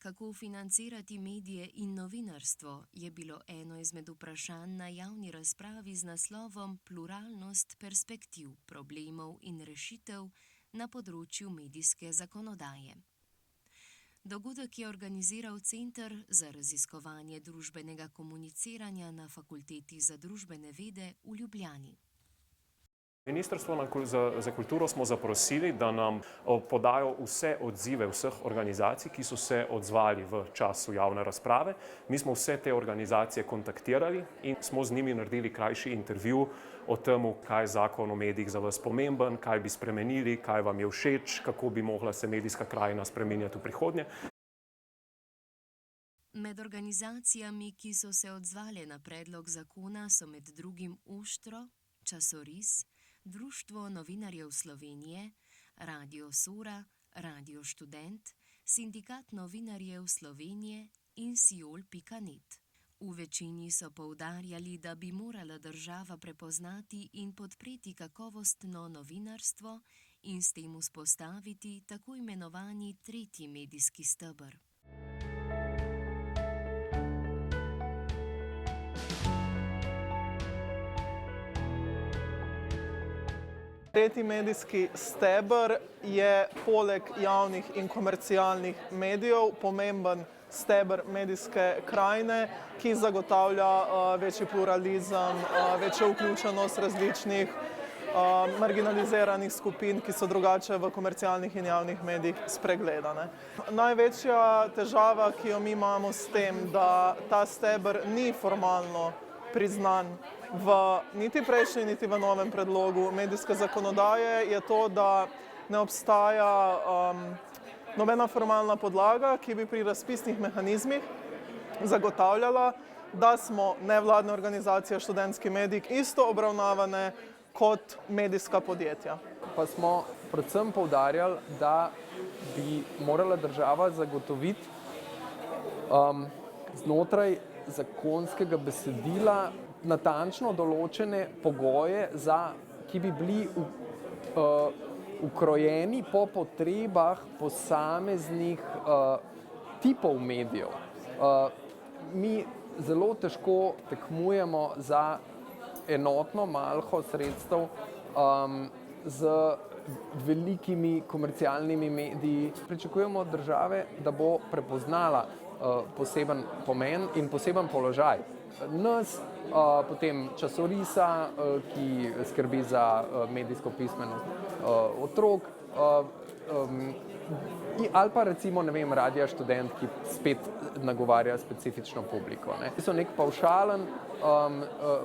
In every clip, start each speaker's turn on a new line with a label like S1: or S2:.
S1: Kako financirati medije in novinarstvo je bilo eno izmed vprašanj na javni razpravi z naslovom Pluralnost perspektiv, problemov in rešitev na področju medijske zakonodaje. Dogodek je organiziral Center za raziskovanje družbenega komuniciranja na Fakulteti za družbene vede v Ljubljani.
S2: Ministrstvo za kulturo smo zaprosili, da nam podajo vse odzive vseh organizacij, ki so se odzvali v času javne razprave. Mi smo vse te organizacije kontaktirali in smo z njimi naredili krajši intervju o tem, kaj je zakon o medijih za vas pomemben, kaj bi spremenili, kaj vam je všeč, kako bi mogla se medijska krajina spreminjati v prihodnje.
S1: Med organizacijami, ki so se odzvale na predlog zakona, so med drugim Uštro, Časoris, Društvo novinarjev Slovenije, Radio Sora, Radio Študent, Sindikat novinarjev Slovenije in Siol.net. V večini so poudarjali, da bi morala država prepoznati in podpreti kakovostno novinarstvo in s tem vzpostaviti tako imenovani tretji medijski steber.
S3: Tretji medijski steber je poleg javnih in komercialnih medijev pomemben steber medijske krajine, ki zagotavlja večji pluralizem, večjo vključenost različnih marginaliziranih skupin, ki so drugače v komercialnih in javnih medijih spregledane. Največja težava, ki jo mi imamo s tem, da ta steber ni formalno priznan niti prejšnji, niti v novem predlogu medijske zakonodaje, je to, da ne obstaja nobena formalna podlaga, ki bi pri razpisnih mehanizmih zagotavljala, da smo nevladne organizacije, študentski mediji isto obravnavane kot medijska podjetja.
S4: Pa smo predvsem poudarjali, da bi morala država zagotoviti znotraj zakonskega besedila natančno določene pogoje, ki bi bili ukrojeni po potrebah posameznih tipov medijev. Mi zelo težko tekmujemo za enotno malho sredstev z velikimi komercialnimi mediji. Pričakujemo od države, da bo prepoznala poseben pomen in poseben položaj nas, potem časorisa, ki skrbi za medijsko pismenost otrok, ali pa recimo, ne vem, Radia Študent, ki spet nagovarja specifično publiko. So nek pavšalen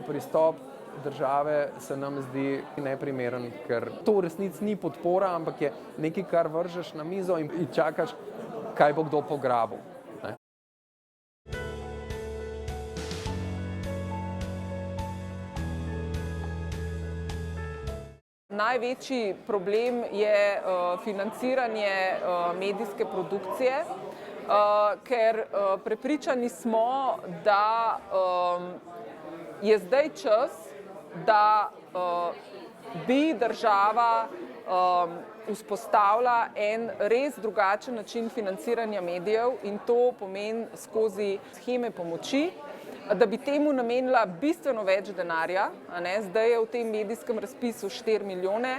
S4: pristop države se nam zdi neprimeren, ker to v resnici ni podpora, ampak je nekaj, kar vržeš na mizo in čakaš, kaj bo kdo pograbil.
S5: Največji problem je financiranje medijske produkcije, ker prepričani smo, da je zdaj čas, da bi država vzpostavila en res drugačen način financiranja medijev in to pomeni skozi sheme pomoči, da bi temu namenila bistveno več denarja. Zdaj je v tem medijskem razpisu 4 milijone.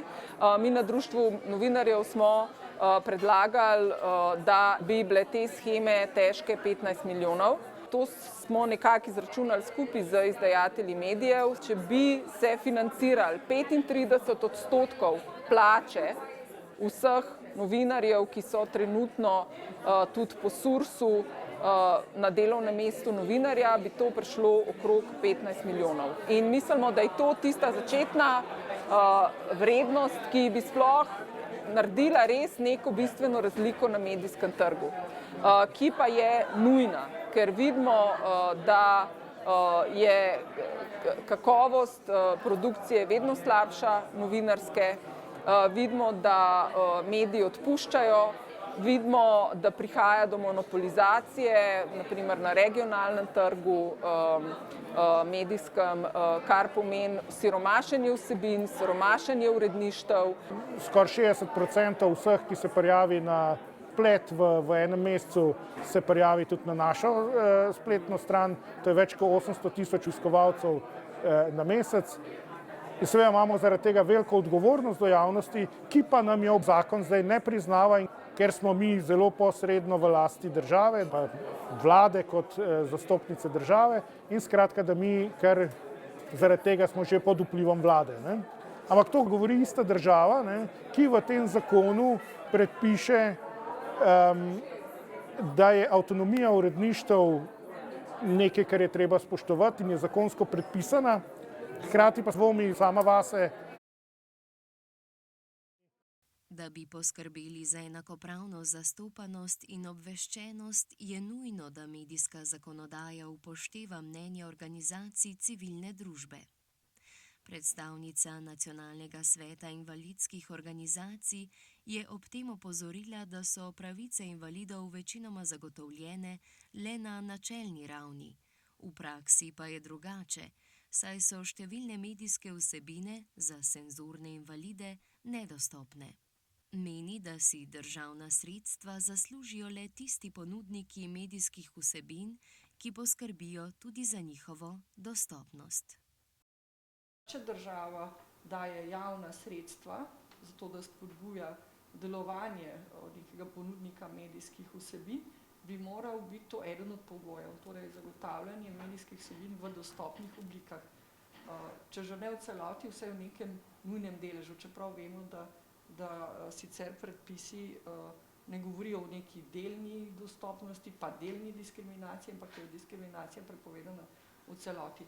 S5: Mi na Društvu novinarjev smo predlagali, da bi bile te sheme težke 15 milijonov. To smo nekako izračunali skupaj z izdajatelji medijev. Če bi se financirali 35% plače vseh novinarjev, ki so trenutno tudi po SURS-u na delovnem mestu novinarja, bi to prišlo okrog 15 milijonov. In mislimo, da je to tista začetna vrednost, ki bi sploh naredila res neko bistveno razliko na medijskem trgu, ki pa je nujna, ker vidimo, da je kakovost produkcije vedno slabša, novinarske, vidimo, da mediji odpuščajo, vidimo, da prihaja do monopolizacije, naprimer na regionalnem trgu, medijskem, kar pomeni siromašenje vsebin, siromašenje uredništev.
S6: Skoraj 60% vseh, ki se prijavi na splet v enem mesecu se prijavi tudi na našo spletno stran, to je več kot 800 000 obiskovalcev na mesec. In seveda imamo zaradi tega veliko odgovornost do javnosti, ki pa nam jo zakon zdaj ne priznava, ker smo mi zelo posredno v lasti države, pa vlade kot zastopnice države in skratka, da mi kar zaradi tega smo že pod vplivom vlade. Ne. Ampak to govori ista država, ne, ki v tem zakonu predpiše, da je avtonomija uredništev nekaj, kar je treba spoštovati in je zakonsko predpisana, hkrati pa dvomi sama vase.
S1: Da bi poskrbeli za enakopravno zastopanost in obveščenost, je nujno, da medijska zakonodaja upošteva mnenje organizacij civilne družbe. Predstavnica Nacionalnega sveta invalidskih organizacij je ob tem opozorila, da so pravice invalidov večinoma zagotovljene le na načelni ravni. V praksi pa je drugače, saj so številne medijske vsebine za cenzurne invalide nedostopne. Meni, da si državna sredstva zaslužijo le tisti ponudniki medijskih vsebin, ki poskrbijo tudi za njihovo dostopnost.
S7: Če država daje javna sredstva za to, da spodbuja delovanje nekega ponudnika medijskih vsebin, bi moral biti to eden od pogojev, torej zagotavljanje medijskih vsebin v dostopnih oblikah. Če že ne v celoti, vse v nekem nujnem deležu, čeprav vemo, da sicer predpisi ne govorijo o neki delni dostopnosti, pa delni diskriminaciji, ampak je diskriminacija prepovedana v celoti.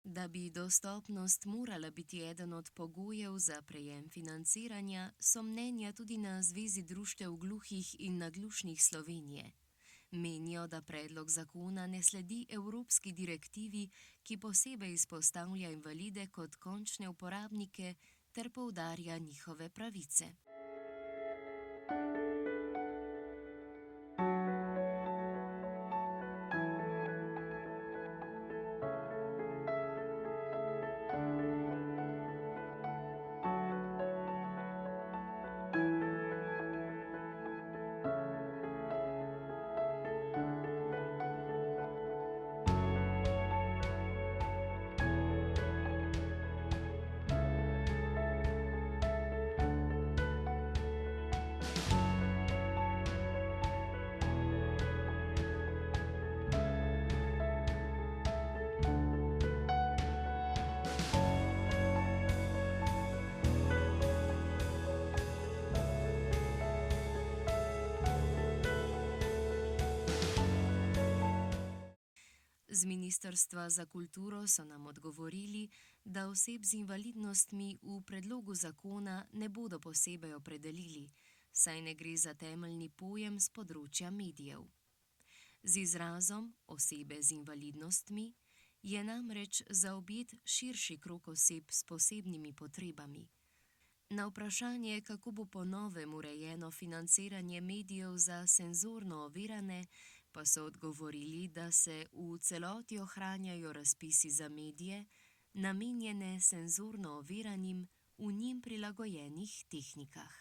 S1: Da bi dostopnost morala biti eden od pogojev za prejem financiranja, so mnenja tudi na Zvezi društev gluhih in naglušnih Slovenije. Menijo, da predlog zakona ne sledi evropski direktivi, ki posebej izpostavlja invalide kot končne uporabnike ter poudarja njihove pravice. Z Ministrstva za kulturo so nam odgovorili, da oseb z invalidnostmi v predlogu zakona ne bodo posebej opredelili, saj ne gre za temeljni pojem z področja medijev. Z izrazom osebe z invalidnostmi je namreč zaobjet širši krog oseb s posebnimi potrebami. Na vprašanje, kako bo po novem urejeno financiranje medijev za cenzurno ovirane, pa so odgovorili, da se v celoti ohranjajo razpisi za medije, namenjene cenzurno oviranim v njim prilagojenih tehnikah.